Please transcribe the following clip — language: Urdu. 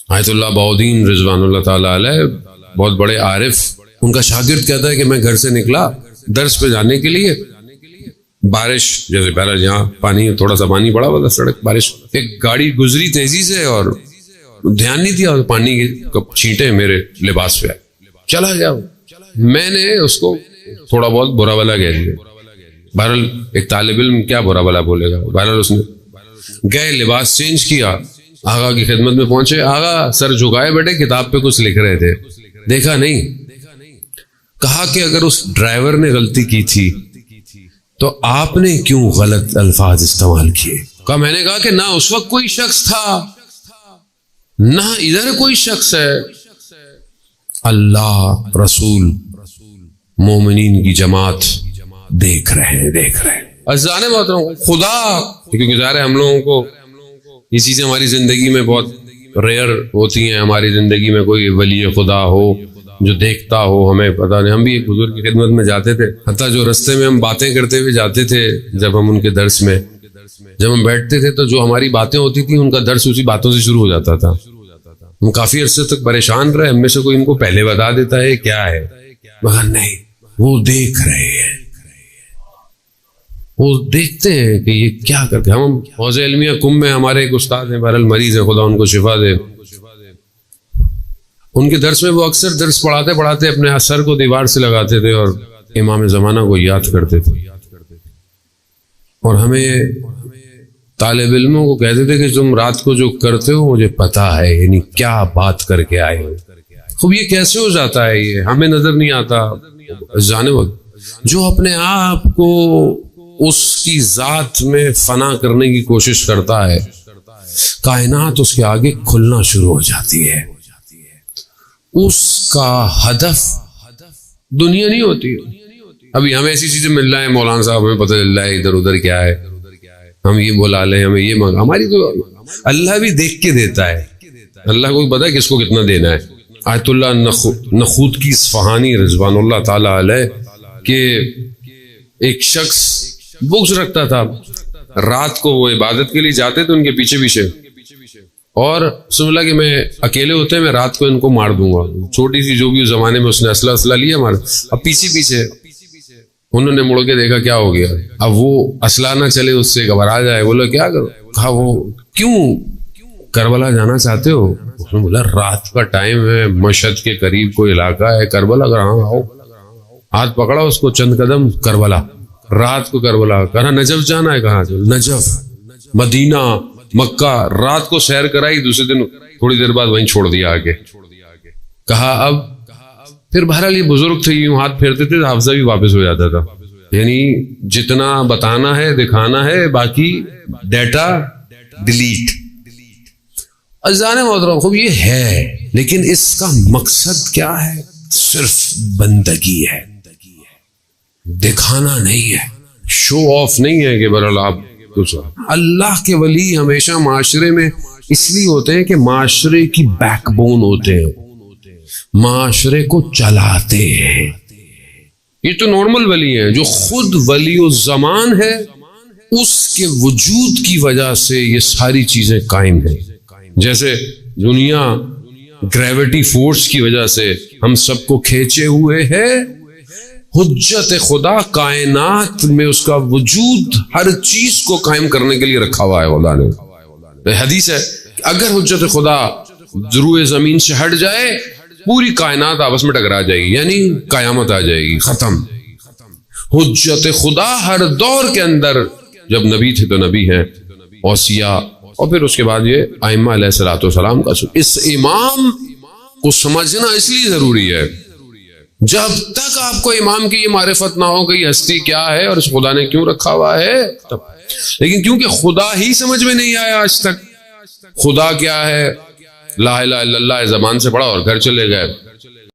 آیت اللہ بہاؤالدین رضوان اللہ تعالیٰ علیہ بہت بڑے عارف، ان کا شاگرد کہتا ہے کہ میں گھر سے نکلا درس پہ جانے کے لیے، بارش جیسے پہلا یہاں پانی تھوڑا سا پانی پڑا ہوا تھا، سڑک بارش، ایک گاڑی گزری تیزی سے اور دھیان نہیں دیا اور پانی کی چھینٹیں میرے لباس پہ چلا گیا. میں نے اس کو تھوڑا بہت برا بھلا کہہ دیا. بہرحال ایک طالب علم کیا برا بھلا بولے گا. بہرحال اس نے گئے، لباس چینج کیا، آغا کی خدمت میں پہنچے. آغا سر جھکائے بیٹھے کتاب پہ کچھ لکھ رہے تھے، دیکھا نہیں. کہا کہ اگر اس ڈرائیور نے غلطی کی تھی تو آپ نے کیوں غلط الفاظ استعمال کیے؟ کہا میں نے کہا کہ نہ اس وقت کوئی شخص تھا نہ ادھر کوئی شخص ہے، اللہ، رسول، مومنین کی جماعت دیکھ رہے ہیں. عزیزان محترم، خدا، کیونکہ ظاہر ہے ہم لوگوں کو یہ چیزیں ہماری زندگی میں بہت ریئر ہوتی ہیں. ہماری زندگی میں کوئی ولی خدا ہو جو دیکھتا ہو، ہمیں پتہ نہیں. ہم بھی ایک بزرگ کی خدمت میں جاتے تھے، حتیٰ جو رستے میں ہم باتیں کرتے ہوئے جاتے تھے، جب ہم ان کے درس میں جب ہم بیٹھتے تھے تو جو ہماری باتیں ہوتی تھیں ان کا درس اسی باتوں سے شروع ہو جاتا تھا. ہم کافی عرصے تک پریشان رہے، ہم میں سے کوئی ان کو پہلے بتا دیتا ہے کیا ہے، مگر نہیں، وہ دیکھ رہے ہیں، وہ دیکھتے ہیں کہ یہ کیا کرتے. ہم حوض علمیہ کم میں ہمارے ایک استاد ہیں، بہرحال مریض ہیں، خدا ان کو شفا دے. ان کے درس میں وہ اکثر درس پڑھاتے اپنے سر کو دیوار سے لگاتے تھے اور امام زمانہ کو یاد کرتے تھے، اور ہمیں طالب علموں کو کہتے تھے کہ تم رات کو جو کرتے ہو مجھے پتا ہے، یعنی کیا بات کر کے آئے ہو. خوب یہ کیسے ہو جاتا ہے، یہ ہمیں نظر نہیں آتا. جانے وقت جو اپنے آپ کو اس کی ذات میں فنا کرنے کی کوشش کرتا ہے، کائنات اس کے آگے کھلنا شروع ہو جاتی ہے. اس کا ہدف دنیا نہیں ہوتی. ابھی ہمیں ایسی چیزیں مل رہا ہے، مولانا صاحب ہمیں پتہ چل رہا ہے ادھر ادھر کیا ہے، ہم یہ بلا لیں، ہمیں یہ مانگا. ہماری تو اللہ بھی دیکھ کے دیتا ہے، اللہ کو پتا ہے کس کو کتنا دینا ہے. آیت اللہ نخوت کی اصفہانی رضوان اللہ تعالی علیہ کہ ایک شخص بغض رکھتا تھا، رات کو وہ عبادت کے لیے جاتے تھے ان کے پیچھے پیچھے، اور سمجھا کہ میں اکیلے ہوتے ہیں، میں رات کو ان کو مار دوں گا. چھوٹی سی جو بھی اس زمانے میں اس نے اسلحہ لیا مار. اب پیچھے انہوں نے مڑ کے دیکھا کیا ہو گیا. اب وہ اسلحہ نہ چلے، اس سے گھبرا جائے. بولے کیا کرو؟ کہا وہ کیوں کربلا جانا چاہتے ہو؟ اس نے بولا رات کا ٹائم ہے، مشہد کے قریب کوئی علاقہ ہے کربلا. اگر ہاں آؤ. ہاتھ پکڑا اس کو، چند قدم کربلا، رات کو کربلا. کہا نجف جانا ہے. کہاں؟ نجف، مدینہ، مکہ. رات کو سیر کرائی، دوسرے دن تھوڑی دیر بعد وہیں چھوڑ دیا آگے. کہا اب پھر بہرحال یہ بزرگ تھے، یوں ہاتھ پھیرتے تھے، حافظہ بھی واپس ہو جاتا تھا. یعنی جتنا بتانا ہے دکھانا ہے، باقی ڈیٹا ڈیلیٹ. عزیزان محترم، خوب یہ ہے، لیکن اس کا مقصد کیا ہے؟ صرف بندگی ہے، دکھانا نہیں ہے، شو آف نہیں ہے کہ بہرحال آپ کچھ. اللہ کے ولی ہمیشہ معاشرے میں اس لیے ہوتے ہیں کہ معاشرے کی بیک بون ہوتے ہیں، معاشرے کو چلاتے ہیں. یہ تو نارمل ولی ہیں، جو خود ولی الزمان ہے، اس کے وجود کی وجہ سے یہ ساری چیزیں قائم ہیں. جیسے دنیا گریویٹی فورس کی وجہ سے ہم سب کو کھینچے ہوئے ہے، حجت خدا کائنات میں اس کا وجود ہر چیز کو قائم کرنے کے لیے رکھا ہوا ہے. خدا نے حدیث ہے اگر حجت خدا ضرور زمین سے ہٹ جائے پوری کائنات آپس میں ٹکرا جائے گی، یعنی قیامت آ جائے گی، ختم. حجت خدا ہر دور کے اندر، جب نبی تھے تو نبی ہیں، اوصیاء، اور پھر اس کے بعد یہ ائمہ علیہ الصلوۃ والسلام کا. اس امام کو سمجھنا اس لیے ضروری ہے. جب تک آپ کو امام کی یہ معرفت نہ ہو کہ یہ ہستی کیا ہے اور اس خدا نے کیوں رکھا ہوا ہے تب. لیکن کیونکہ خدا ہی سمجھ میں نہیں آیا آج تک، خدا کیا ہے، لا الہ الا اللہ زبان سے پڑھا اور گھر چلے گئے.